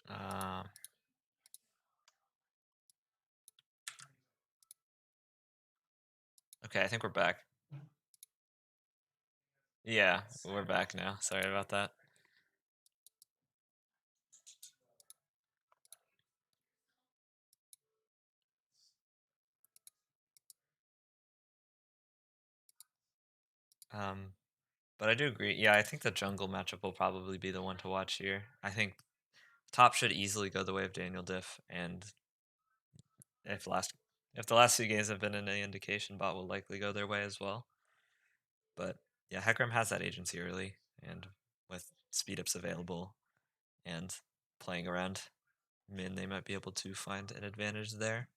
Um, okay, I think we're back. Yeah, we're back now. Sorry about that. Um, but I do agree. Yeah, I think the jungle matchup will probably be the one to watch here. I think top should easily go the way of Daniel Diff, and if last if the last few games have been any indication, bot will likely go their way as well. But yeah, Hecarim has that agency early, and with speed ups available and playing around min, they might be able to find an advantage there.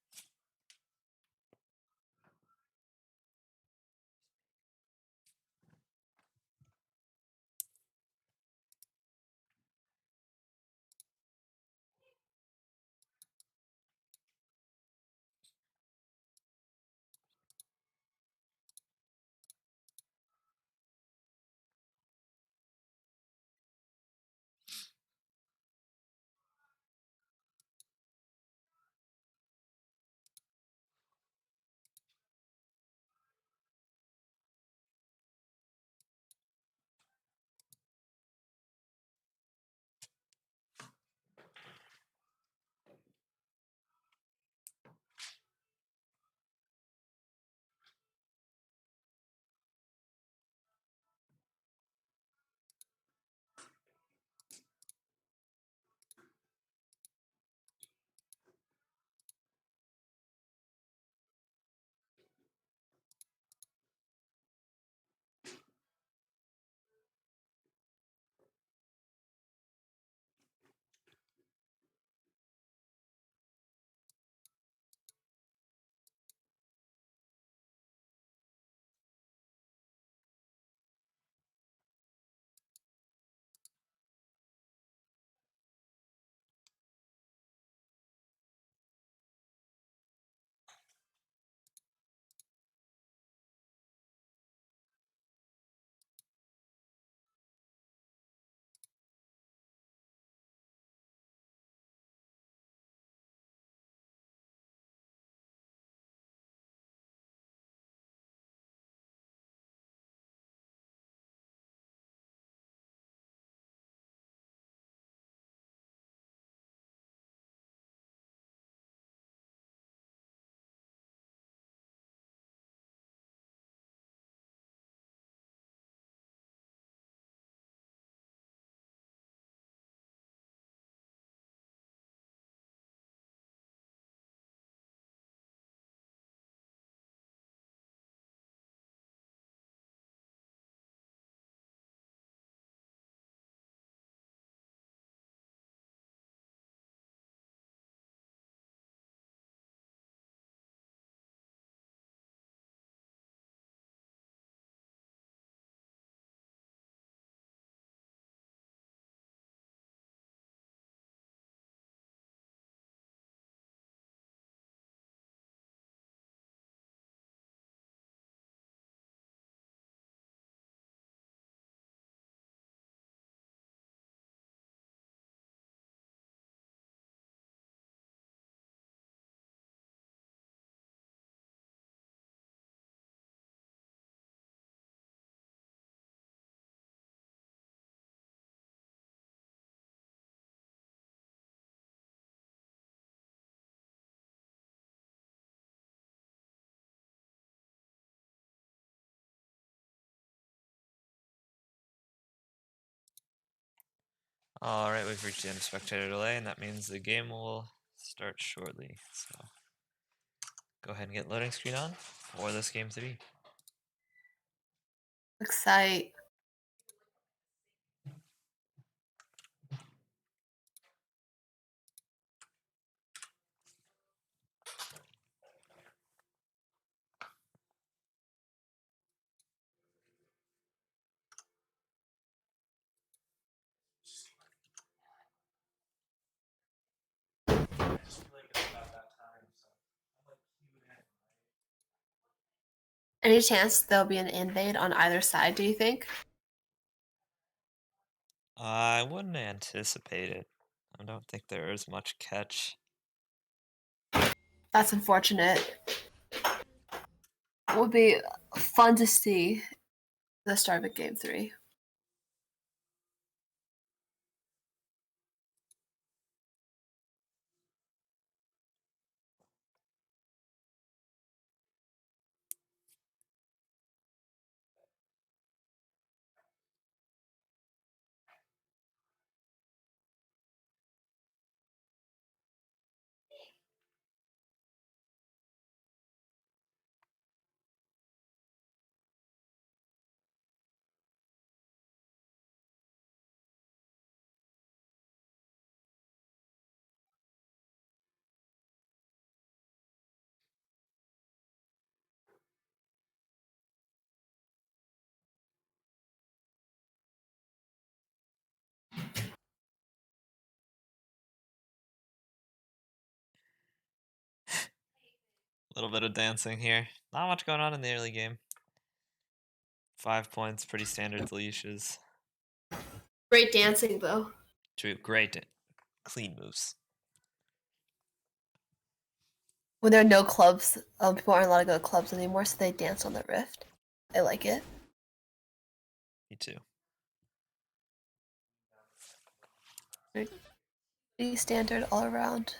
All right, we've reached the end of spectator delay, and that means the game will start shortly. So go ahead and get loading screen on for this game to be. Excite. Any chance there'll be an invade on either side, do you think? I wouldn't anticipate it. I don't think there is much catch. That's unfortunate. It would be fun to see the start of game 3. A little bit of dancing here. Not much going on in the early game. 5 points, pretty standard leashes. Great dancing though. True, great, clean moves. When there are no clubs, people aren't allowed to go to clubs anymore, so they dance on the rift. I like it. Me too. Pretty standard all around.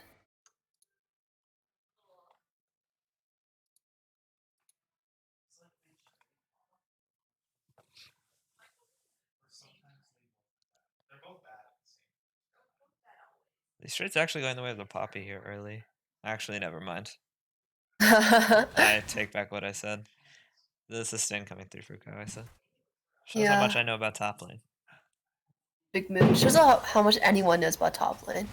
These straights actually going the way of the poppy here early. Actually, never mind. I take back what I said. This is Stan coming through for Kawisa. Shows how much Yeah, I know about top lane. big move. Shows how much anyone knows about top lane.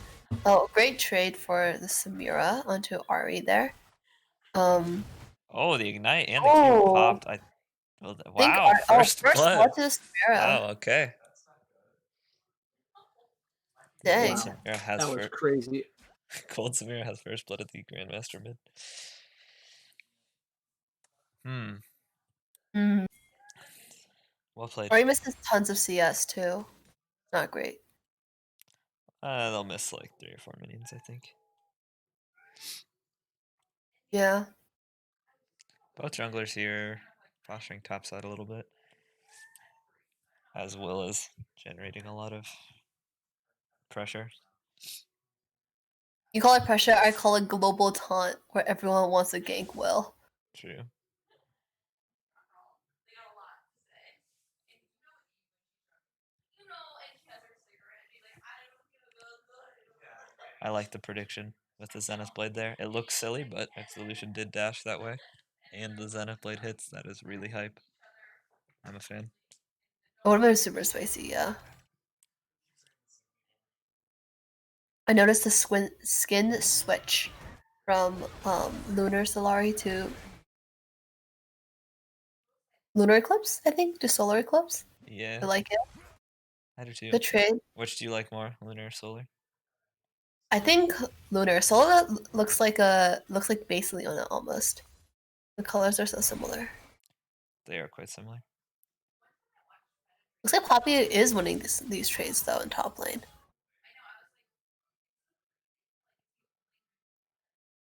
Oh, great trade for the Samira onto Ari there. Oh, the ignite and the Q Oh, popped. think Wow, first first blood blood. to the Samira. Wow, okay. Gold Dang. Wow, Samira has that was first. crazy. Gold Samira has first blood at the Grandmaster mid. Hmm. Mm. Well played. Ari misses tons of CS too. Not great. They'll miss like 3 or 4 minions, I think. Yeah. Both junglers here, posturing topside a little bit. As Will is generating a lot of pressure. You call it pressure, I call it global taunt, where everyone wants to gank Will. True. I like the prediction with the Zenith Blade there. It looks silly, but if the Lucian did dash that way and the Zenith Blade hits, that is really hype. I'm a fan. It would have been super spicy, yeah. I noticed the skin switch from Lunar Solari to Lunar Eclipse, I think, to Solar Eclipse. Yeah, I like it. I do too. Good trade. Which do you like more, lunar or solar? I think Lunar Solar looks like base Leona almost. The colors are so similar. They are quite similar. Looks like Poppy is winning these trades though in top lane.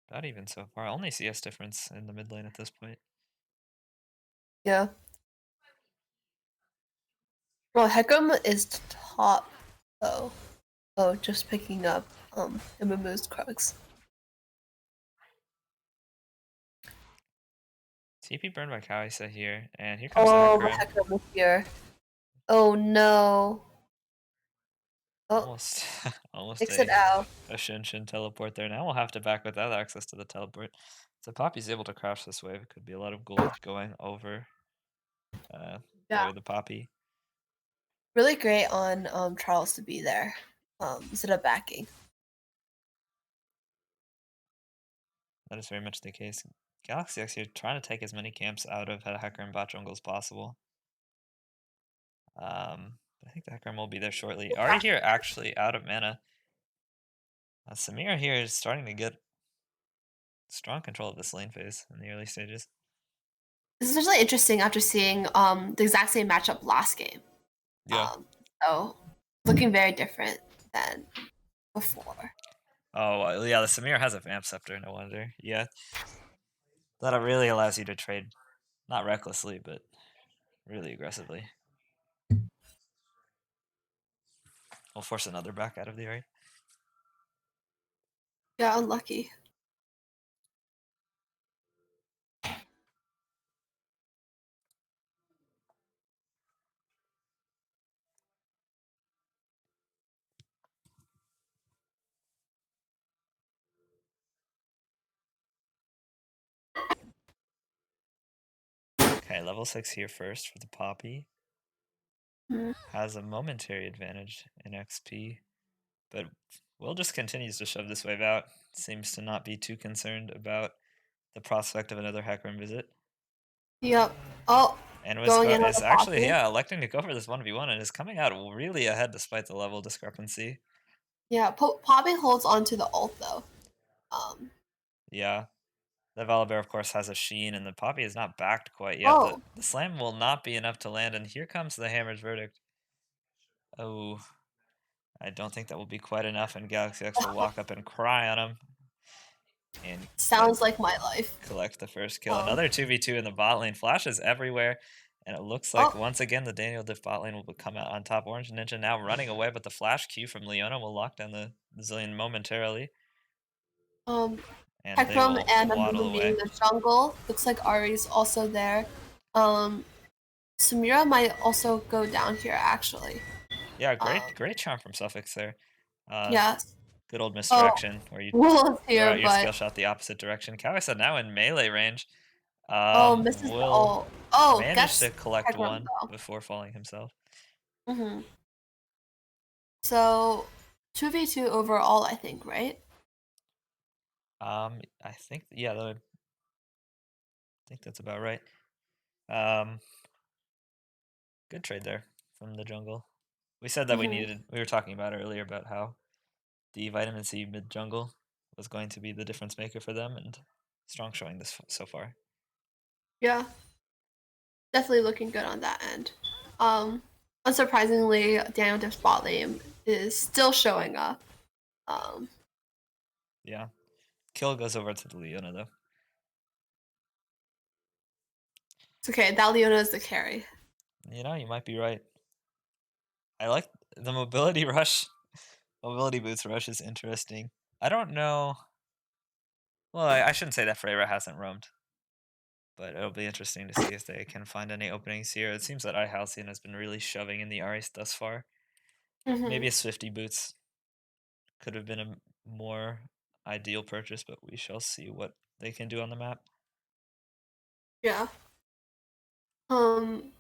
Not even so far. Only CS difference in the mid lane at this point. Yeah. Well, Hecarim is top though. Oh, just picking up Imumu's Krugs. TP burned by Kawisa here, and here comes the Oh, Hecarim. Hecarim is here. Oh no. Oh, Almost, almost takes it out. a Shin teleport there. Now we'll have to back without access to the teleport. So Poppy's able to crash this wave. It could be a lot of gold going over the Yeah. way of the Poppy. Really great on Charles to be there instead of backing. That is very much the case. Galaxy X here trying to take as many camps out of Hecarim bot jungle as possible. I think the Hecarim will be there shortly. Ari here actually out of mana. Samira here is starting to get strong control of this lane phase in the early stages. This is really interesting after seeing the exact same matchup last game. Yeah. So looking very different than before. Oh, yeah, the Samir has a Vamp Scepter, no wonder. Yeah, that really allows you to trade, not recklessly, but really aggressively. We'll force another back out of the area. Yeah, unlucky. Okay, level 6 here first for the Poppy. Mhm. Has a momentary advantage in XP, but Will just continues to shove this wave out. Seems to not be too concerned about the prospect of another hack room visit. Yep. Oh, And going in on is the actually, poppy. yeah, electing to go for this 1v1 and is coming out really ahead despite the level discrepancy. Yeah, poppy holds onto the ult though. Yeah. The Volibear, of course, has a Sheen, and the Poppy is not backed quite yet. Oh, The slam will not be enough to land, and here comes the Hammer's verdict. Oh, I don't think that will be quite enough, and Galaxy X will walk up and cry on him and sounds like my life. collect the first kill. Um, Another 2v2 in the bot lane. Flash is everywhere, and it looks like oh, once again the Daniel Diff bot lane will come out on top. Orange Ninja now running away, but the Flash Q from Leona will lock down the Zillion momentarily, um, and they Hecarim will and waddle Amumu meeting away. the jungle. Looks like Ari's also there. Um, Samira might also go down here actually. Yeah, Um, great charm from Suffix there. Uh, yes. Good old Oh, misdirection where you Will is throw here, out your but skill shot the opposite direction. Kawisa now in melee range. oh, misses the Will ult. Oh, manage gets to collect Hecarim one though. before falling himself. So 2v2 overall, I think, right? I think yeah, I think that's about right. Um, Good trade there from the jungle. We said that Hmm. we were talking about earlier about how the vitamin C mid jungle was going to be the difference maker for them, and strong showing this so far. Yeah, definitely looking good on that end. Um, Unsurprisingly, Daniel Diff's bot lane is still showing up. Um, Yeah, kill goes over to the Leona though. it's okay. That Leona is the carry. You know, you might be right. I like the mobility rush. Mobility boots rush is interesting. I don't know. Well, I shouldn't say that Freyra hasn't roamed, but it'll be interesting to see if they can find any openings here. It seems that iHalcyon has been really shoving in the Aris thus far. Hmm. Maybe a Swifty boots could have been a more ideal purchase, but we shall see what they can do on the map. Yeah. Um,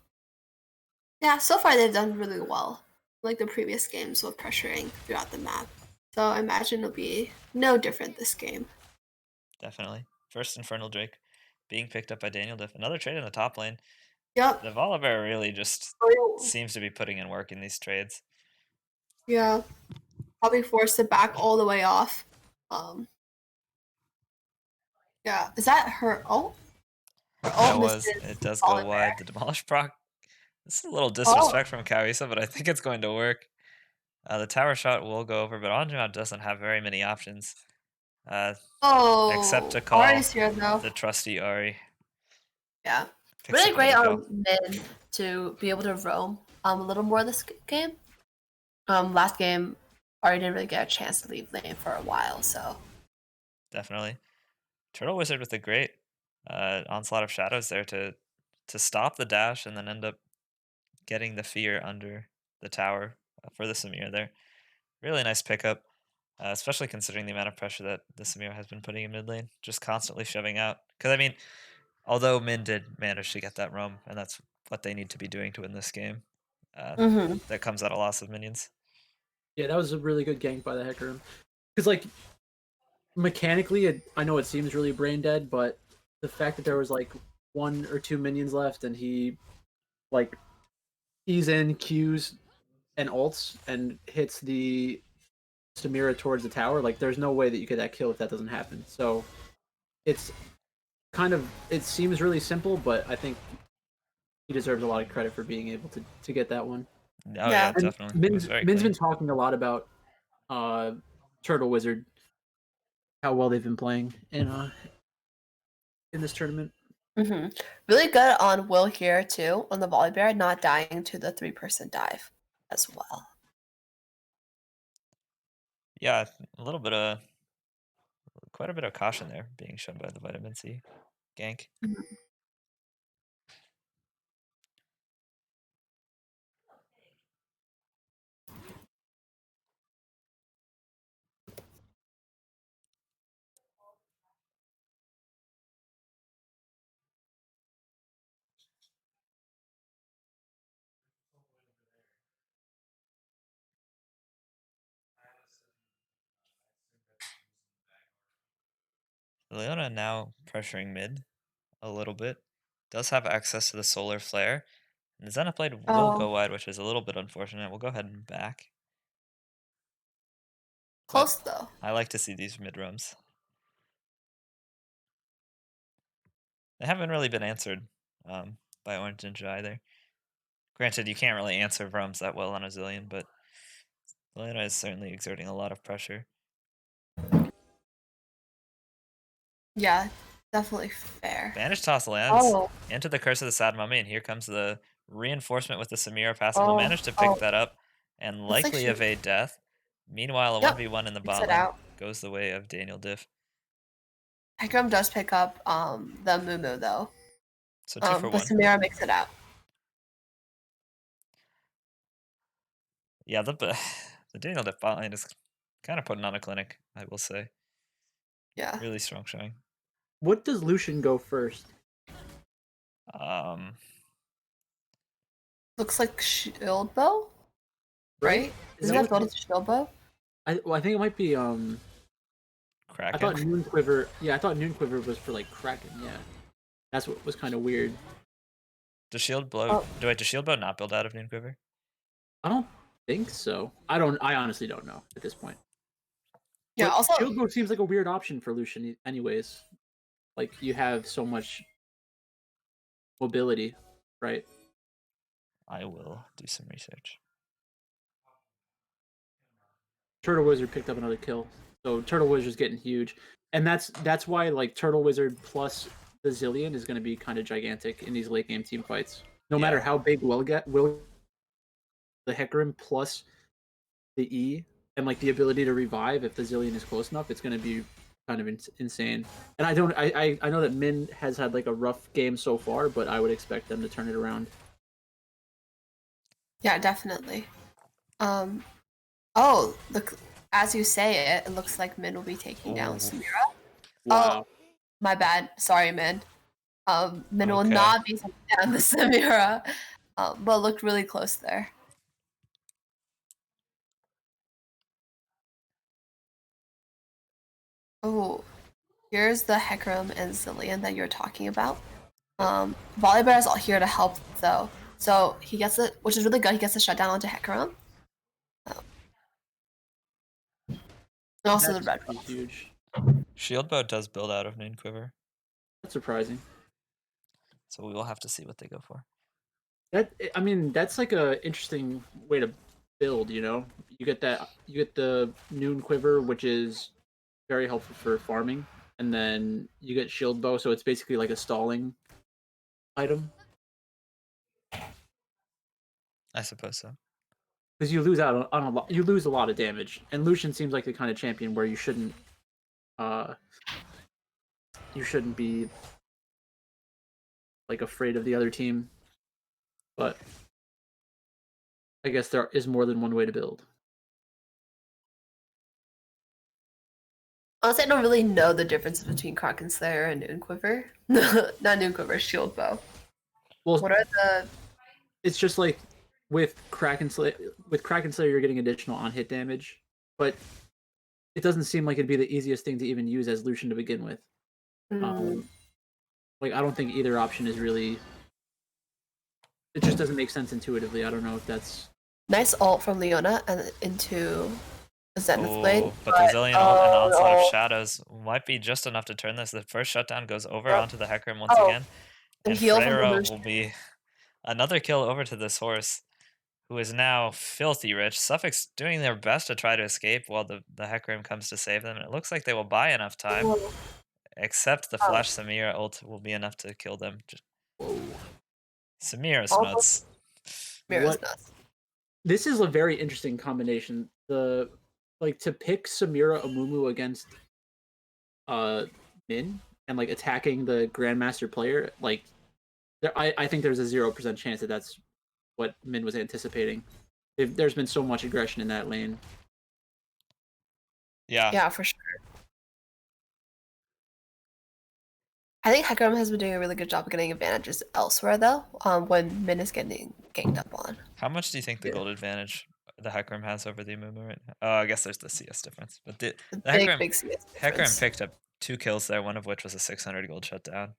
yeah, so far they've done really well, like the previous games with pressuring throughout the map. So I imagine it'll be no different this game. Definitely. First Infernal Drake being picked up by Daniel Diff. Another trade in the top lane. Yep. The Volibear really just Oh, seems to be putting in work in these trades. yeah, probably forced to back all the way off. Um, yeah, is that her ult? Her That ult was, misses it does go Oliver. wide. The Demolish proc. This is a little Oh, disrespect from Kawisa, but I think it's going to work. The tower shot will go over, but Anjuna doesn't have very many options, uh, except to oh, call Ari's here though. the trusty Ari. Yeah, Picks really up great another kill. on mid to be able to roam a little more this game. Last game, Ari didn't really get a chance to leave lane for a while, so Definitely. Turtle Wizard with a great onslaught of shadows there to stop the dash and then end up getting the fear under the tower for the Samir there. Really nice pickup, especially considering the amount of pressure that the Samir has been putting in mid lane, just constantly shoving out. Because I mean, although Min did manage to get that roam, and that's what they need to be doing to win this game, uh, hmm. that comes at a loss of minions. Yeah, that was a really good gank by the Hecarim. Because like mechanically, I know it seems really brain dead, but the fact that there was like one or two minions left, and he like ease in, Qs, and ults, and hits the Samira towards the tower, like there's no way that you get that kill if that doesn't happen. So it's it seems really simple, but I think he deserves a lot of credit for being able to get that one. Oh yeah, Yeah. And definitely. It was very Min's been clean. talking a lot about uh Turtle Wizard, how well they've been playing in this tournament. Really good on Will here too on the volley bear, not dying to the 3-person dive as well. Yeah, quite a bit of caution there being shown by the Vitamin C gank. Leona now pressuring mid a little bit. Does have access to the solar flare. And the Xenoblade will go Oh, wide, which is a little bit unfortunate. We'll go ahead and back. But close though. I like to see these mid roams. They haven't really been answered by Orange Ninja either. Granted, you can't really answer roams that well on a Zillion, but Leona is certainly exerting a lot of pressure. Yeah, definitely fair. Banish toss lands Oh, into the Curse of the Sad Mummy, and here comes the reinforcement with the Samira passive. Will oh, manage to pick oh. that up and Looks like likely she. evade death. Meanwhile, a Yep, 1v1 in the picks bot it lane out. goes the way of Daniel Diff. Hecarim does pick up the Moo though. So 2 for But 1. Samira makes it out. Yeah, the Daniel Diff bot lane is kind of putting on a clinic, I will say. Yeah. Really strong showing. What does Lucian go first? Looks like shield bow, right? Is Isn't that that what built as shield bow? I think it might be I thought Kraken. Noon Quiver. Yeah, I thought Noon Quiver was for like Kraken. Yeah, that's what was kind of weird. Does Shield Blow? Oh, Does Shield Blow not build out of Noon Quiver? I don't think so. I honestly don't know at this point. yeah. But Also, Shield Bow seems like a weird option for Lucian, anyways. Like you have so much mobility, right? I will do some research. Turtle Wizard picked up another kill, so Turtle Wizard's getting huge, and that's why like Turtle Wizard plus the Zillion is going to be kind of gigantic in these late game team fights. No matter how big will the Hecarim plus the E and like the ability to revive if the Zillion is close enough, it's going to be kind of insane. And I know that Min has had like a rough game so far, but I would expect them to turn it around. yeah, definitely. Oh, look. As you say it, it looks like Min will be taking down Ooh. Samira. Wow. Oh, my bad. Sorry, Min. Min will Okay. not be taking down the Samira, but looked really close there. Oh, here's the Hecarim and Zillion that you're talking about. Volibear is all here to help though, so he gets it, which is really good. He gets a shutdown onto Hecarim. And also That's the red pretty buff. huge. Shield Bow does build out of Noon Quiver, That's surprising. so we will have to see what they go for. I mean, that's like a interesting way to build. You know, you get the Noon Quiver, which is very helpful for farming, and then you get Shield Bow, so it's basically like a stalling item I suppose so. because you lose out on a lot. You lose a lot of damage, and Lucian seems like the kind of champion where you shouldn't be like afraid of the other team, but I guess there is more than one way to build. Honestly, I don't really know the differences between Kraken Slayer and Noon Quiver. Not Noon Quiver, Shield Bow. Well, What are the? it's just like with Kraken Slayer, you're getting additional on hit damage, but it doesn't seem like it'd be the easiest thing to even use as Lucian to begin with. Like I don't think either option is really. It just doesn't make sense intuitively. I don't know if that's Nice ult from Leona and into the Zenith Blade. Oh, but the Zillion ult and Onslaught of Shadows might be just enough to turn this. The first shutdown goes over onto the Hecarim once again, and heal from the Freyra Lucian. will be another kill over to this horse. who is now filthy rich. Suffolk's doing their best to try to escape while the Hecarim comes to save them, and it looks like they will buy enough time. Whoa. Except the Oh, Flash Samira ult will be enough to kill them. Whoa. Samira's almost nuts. Mira's What? nuts. This is a very interesting combination. To pick Samira Amumu against Min and like attacking the Grandmaster player, like I think there's a 0% chance that that's what Min was anticipating. There's been so much aggression in that lane. Yeah. Yeah, for sure. I think Hecarim has been doing a really good job of getting advantages elsewhere, though, when Min is getting ganged up on. How much do you think the Yeah. gold advantage the Hecarim has over the Amumu right now? Oh, I guess there's the CS difference. But the Big, Hecarim big CS Hecarim difference. picked up 2 kills there, one of which was a 600 gold shutdown.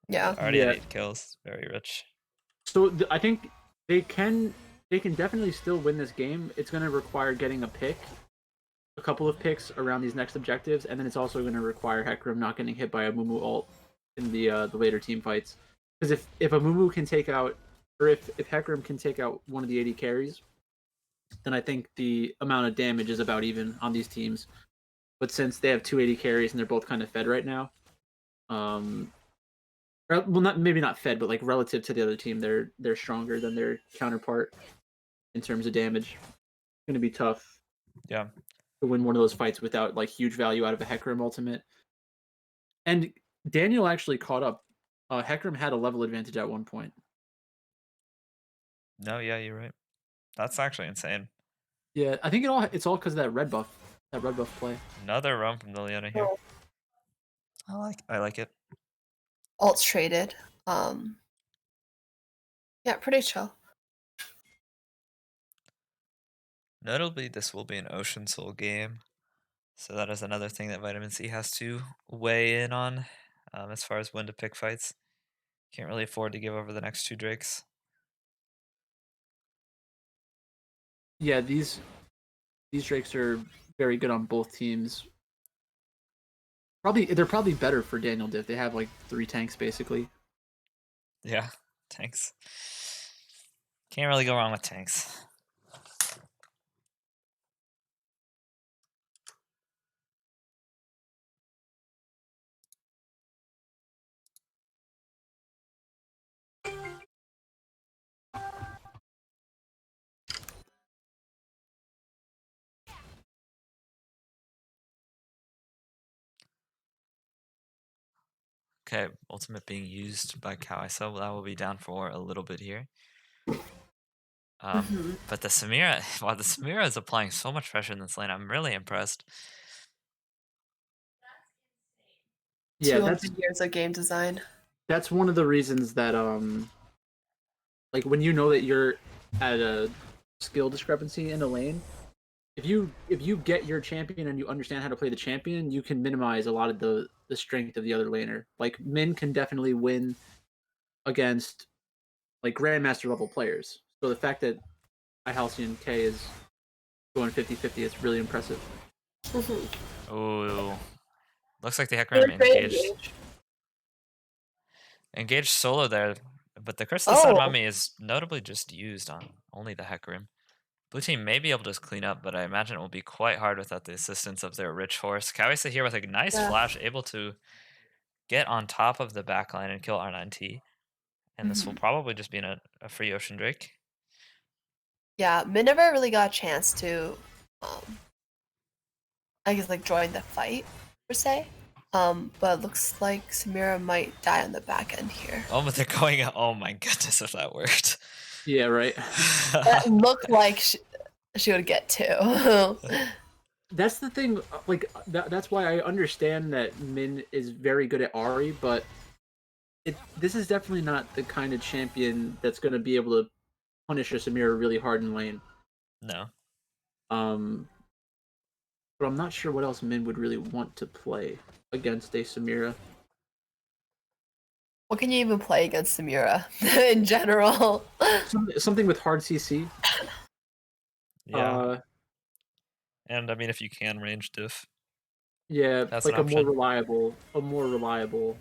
Yeah. Already had Yeah. 8 kills. Very rich. So I think they can definitely still win this game. It's going to require getting a couple of picks around these next objectives, and then it's also going to require Hecarim not getting hit by a Mumu ult in the later team fights. Because if a Mumu can take out, or if Hecarim can take out one of the AD carries, then I think the amount of damage is about even on these teams. But since they have two AD carries and they're both kind of fed right now, well, not maybe not fed, but like relative to the other team, they're stronger than their counterpart in terms of damage. It's going to be tough Yeah. to win one of those fights without like huge value out of a Hecarim ultimate. And Daniel actually caught up. Hecarim had a level advantage at one point. No, yeah, you're right. That's actually insane. Yeah, I think it's all because of that red buff play. Another roam from the Leona here. I like it. Ults traded. Yeah, pretty chill. Notably, this will be an Ocean Soul game. So that is another thing that Vitamin C has to weigh in on as far as when to pick fights. Can't really afford to give over the next 2 Drakes. Yeah, these drakes are very good on both teams. They're probably better for Daniel Diff. They have like 3 tanks basically. Yeah, tanks. Can't really go wrong with tanks. Okay, ultimate being used by Kawhi, so that will be down for a little bit here. But the Samira, wow, the Samira is applying so much pressure in this lane. I'm really impressed. Yeah, 200 years of game design. that's one of the reasons that like when you know that you're at a skill discrepancy in a lane, if you get your champion and you understand how to play the champion, you can minimize a lot of the strength of the other laner. Like Min can definitely win against like grandmaster level players. So the fact that Halcyon K is going 50-50 is really impressive. Ooh. Looks like the Hecarim engaged solo there, but the Curse of the Sun Mummy is notably just used on only the Hecarim. Blue team may be able to clean up, but I imagine it will be quite hard without the assistance of their rich horse. Kawisa here with a nice flash, able to get on top of the backline and kill R9T. And this will probably just be a free Ocean Drake. Yeah, Min never really got a chance to, I guess, like, join the fight, per se. But it looks like Samira might die on the back end here. Oh, but they're going, oh my goodness, if that worked. Yeah, right. That looked like she would get 2. That's the thing. Like that's why I understand that Min is very good at Ari, but this is definitely not the kind of champion that's going to be able to punish a Samira really hard in lane. No. But I'm not sure what else Min would really want to play against a Samira. What can you even play against Samira in general? Something with hard CC. Yeah. And I mean, if you can range diff. Yeah, That's like an a more option. reliable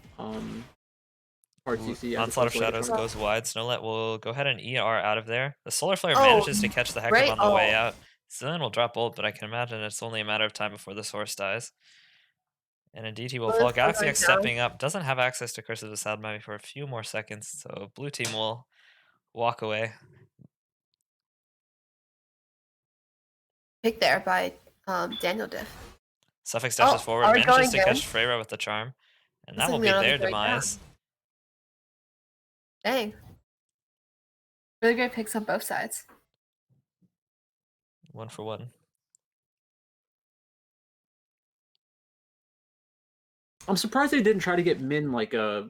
hard Ooh, CC as Onslaught of opposed to like a Shadows charge. goes wide. Snowlet will go ahead and ER out of there. The Solar Flare Oh, manages to catch the Hecarim great. on the way Oh, out. Zillion will drop ult, but I can imagine it's only a matter of time before this horse dies. And indeed, he will well, fall. it's still Galaxy going X down. stepping up. Doesn't have access to Curse of the Sad Mummy for a few more seconds, so blue team will walk away. Pick there by Daniel Diff. Suffix dashes Oh, forward, are we manages going to in? catch Freyra with the charm. And Looks that like will be Leonardo's their going down. demise. Dang. Really great picks on both sides. 1-for-1. I'm surprised they didn't try to get Min like a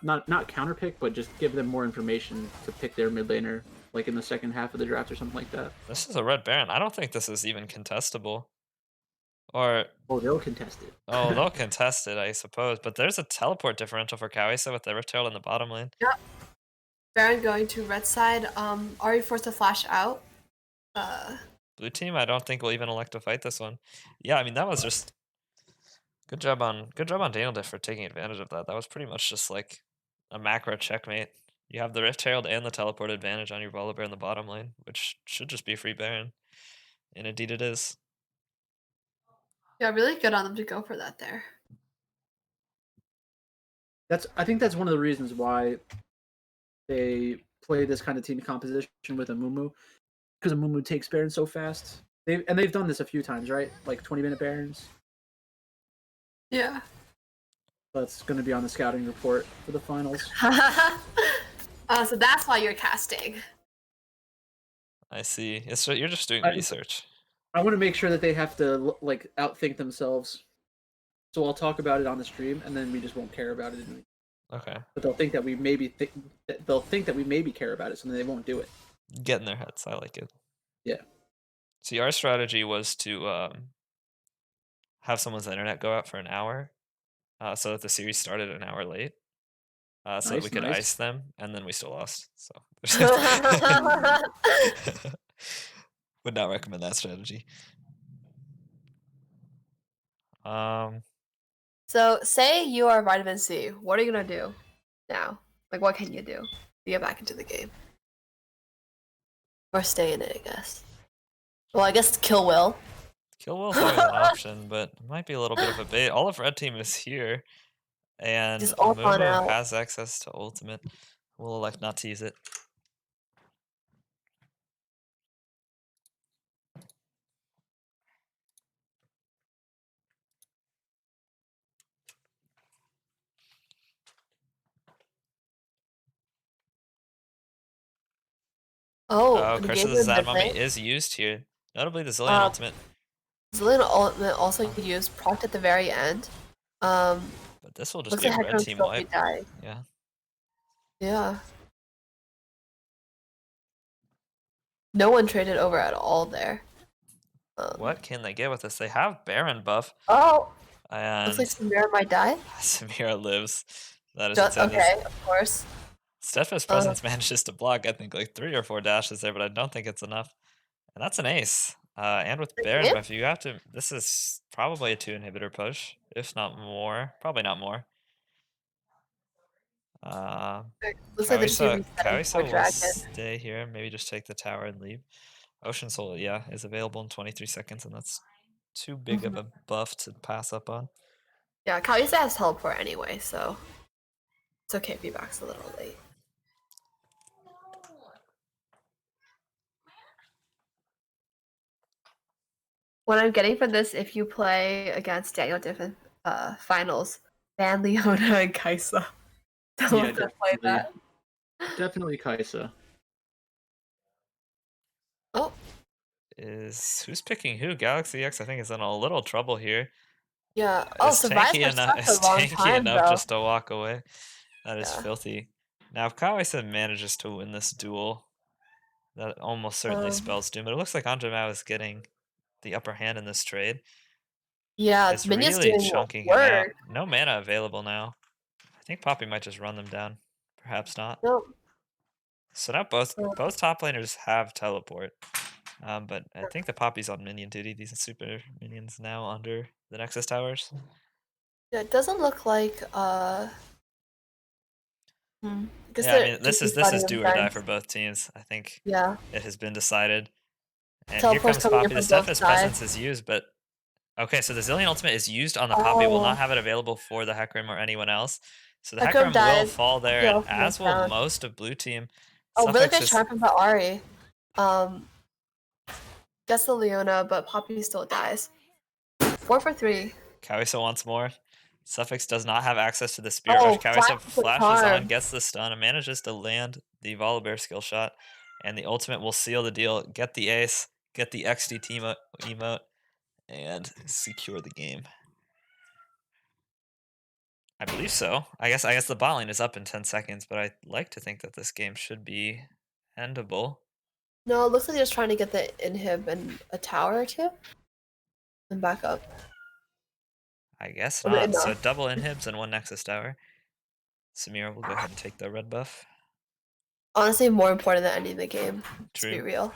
not counter pick, but just give them more information to pick their mid laner, like in the second half of the draft or something like that. This is a red Baron. I don't think this is even contestable. Or, Oh, they'll contest it. oh, they'll contest it, I suppose. But there's a teleport differential for Kawisa with the Rift Herald in the bottom lane. Yep. Baron going to red side. Are you forced to flash out? Blue team, I don't think will even elect to fight this one. Yeah, I mean that was just good job on Daniel Diff for taking advantage of that. That was pretty much just like a macro checkmate. You have the Rift Herald and the teleport advantage on your Volibear in the bottom lane, which should just be free Baron. And indeed it is. Yeah, really good on them to go for that there. I think that's one of the reasons why they play this kind of team composition with a Mumu, because a Mumu takes Baron so fast. They've done this a few times, right? Like 20-minute Barons. Yeah. That's going to be on the scouting report for the finals. So that's why you're casting. I see. You're just doing I- research. I want to make sure that they have to like outthink themselves. So I'll talk about it on the stream, and then we just won't care about it. Okay. But they'll think that we maybe they'll think that we maybe care about it, so then they won't do it. Get in their heads. I like it. Yeah. See, our strategy was to have someone's internet go out for an hour, so that the series started an hour late, so that we Nice, could nice. ice them, and then we still lost. So would not recommend that strategy. So say you are vitamin C. What are you gonna do now? Like, what can you do to get back into the game? Or stay in it, I guess. Well, I guess kill Will. Kill Will's always an option, but it might be a little bit of a bait. All of red team is here, and Just ult on Mumu out. has access to ultimate. We'll elect not to use it. Oh, Oh, the Curse of game the is Sad Mummy different. is used here. Notably, the Zillion ultimate. Zillion ultimate also used proc at the very end. But this will just Looks be like a red Hecarim's team still wipe. dying. Yeah. Yeah. No one traded over at all there. What can they get with this? They have Baron buff, Oh, and looks like Samira might die. Samira lives. That is Just, insane. okay, of course. Steadfast Presence manages to block, I think, like 3 or 4 dashes there, but I don't think it's enough. And that's an ace. And with Baron Yep. buff, you have to. This is probably a 2 inhibitor push, if not more. Probably not more. Looks like the team Kawisa for will Dragon. stay here. Maybe just take the tower and leave. Ocean Soul, yeah, is available in 23 seconds, and that's too big of a buff to pass up on. Yeah, Kawisa has teleport anyway, so it's okay if he backs a little late. What I'm getting from this, if you play against Daniel Diff in finals, ban Leona and Kaisa. Don't Yeah, let them play that. Definitely Kaisa. Oh, Who's picking who? Galaxy X, I think, is in a little trouble here. yeah. Oh, Is Survive tanky for enough, such a long tanky time, enough though. just to walk away. That is Yeah. filthy. Now, if Kawisa manages to win this duel, that almost certainly spells doom. But it looks like Anjumao is getting the upper hand in this trade. Yeah, It's Minion's really doing chunking him out. work. No mana available now. I think Poppy might just run them down. Perhaps not. No. So now both top laners have teleport. But I think the Poppy's on minion duty. These are super minions now under the Nexus towers. Yeah, it doesn't look like I guess Yeah, I they're mean just this is restarting do or die events. for both teams. I think Yeah. it has been decided. And here Teleport's comes coming in Poppy. The from both Steph's sides. presence is used, but okay, so the Zillion ultimate is used on the Poppy. Will not Oh, have it available for the Hecarim or anyone else. So the Hecarim Hecarim will dies. fall there, Poppy and ultimate's as will down. most of blue team. Oh, really Suffix good is champion by Ari. Gets the Leona, but Poppy still dies. 4 for 3. Kawisa wants more. Suffix does not have access to the Spirit Rush. Oh, Kawisa flash with flashes on, charm. gets the stun, and manages to land the Volibear skill shot. And the ultimate will seal the deal, get the ace, get the XD team emote, and secure the game. I believe so. I guess the bot lane is up in 10 seconds, but I like to think that this game should be endable. No, it looks like they're just trying to get the inhib and a tower or two. And back up. I guess Oh, wait, not. no. So double inhibs and one Nexus tower. Samira will go ahead and take the red buff. Honestly, more important than any of the game. To be True. real.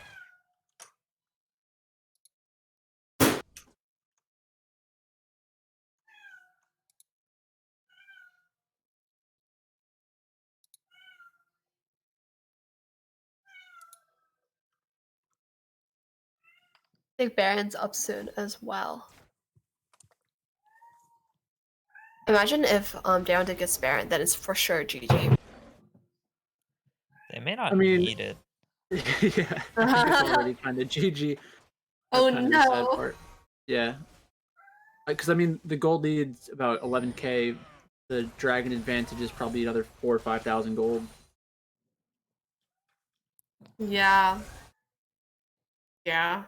I think Baron's up soon as well. Imagine if down to gets Baron, then it's for sure GG. They may not I mean, need it. yeah, I think it's already kind of GG. That's Oh kind of the sad no. part. Yeah, because I mean, the gold lead's about 11K. The dragon advantage is probably another 4,000 or 5,000 gold. Yeah. Yeah.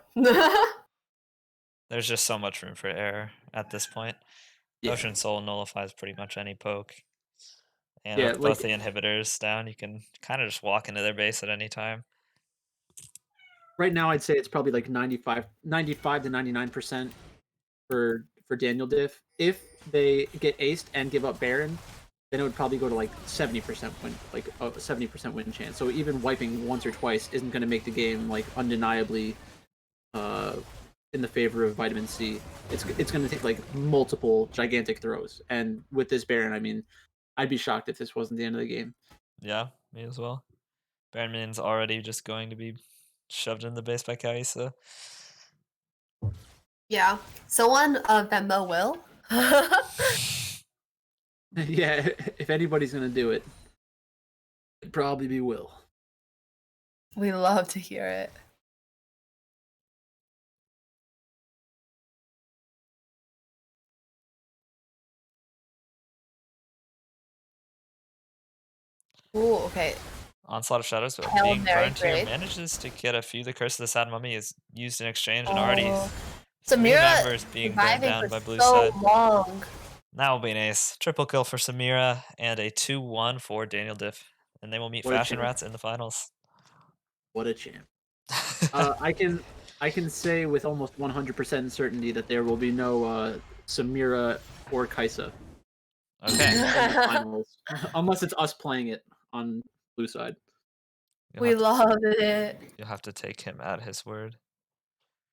There's just so much room for error at this point. Yeah. Ocean Soul nullifies pretty much any poke. And Yeah, with both the inhibitors down, you can kind of just walk into their base at any time. Right now, I'd say it's probably like 95 to 99% for Daniel Diff. If they get aced and give up Baron, then it would probably go to like 70% win, like a 70% win chance. So even wiping once or twice isn't going to make the game like undeniably in the favor of Vitamin C. It's going to take like multiple gigantic throws, and with this Baron, I mean, I'd be shocked if this wasn't the end of the game. Yeah, me as well. Baron Minion's already just going to be shoved in the base by Kaisa. Yeah. Someone Venmo will. Yeah, if anybody's going to do it, it'd probably be Will. We love to hear it. Ooh, okay. Onslaught of Shadows, but Hail being Mary burned here, grade. manages to get a few. The Curse of the Sad Mummy is used in exchange, and already Oh. 3 Samira members being burned surviving down for by blue so side. long. That will be an ace. Triple kill for Samira, and a 2-1 for Daniel Diff. And they will meet What a Fashion champ. Rats in the finals. What a champ. I can say with almost 100% certainty that there will be no Samira or Kaisa Okay. in the finals, unless it's us playing it on blue side. We love it. You'll have to take him at his word.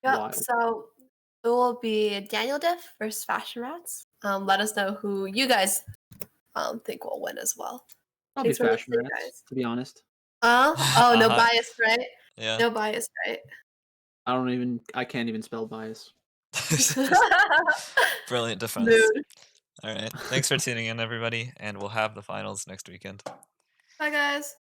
Yep. Wild. So it will be Daniel Diff versus Fashion Rats. Let us know who you guys think will win as well. I'll be Thanks for Fashion listening, Rats, guys. to be honest. Oh, no bias, right? Yeah. No bias, right? I can't even spell bias. Brilliant defense. Mood. All right. Thanks for tuning in, everybody, and we'll have the finals next weekend. Bye, guys.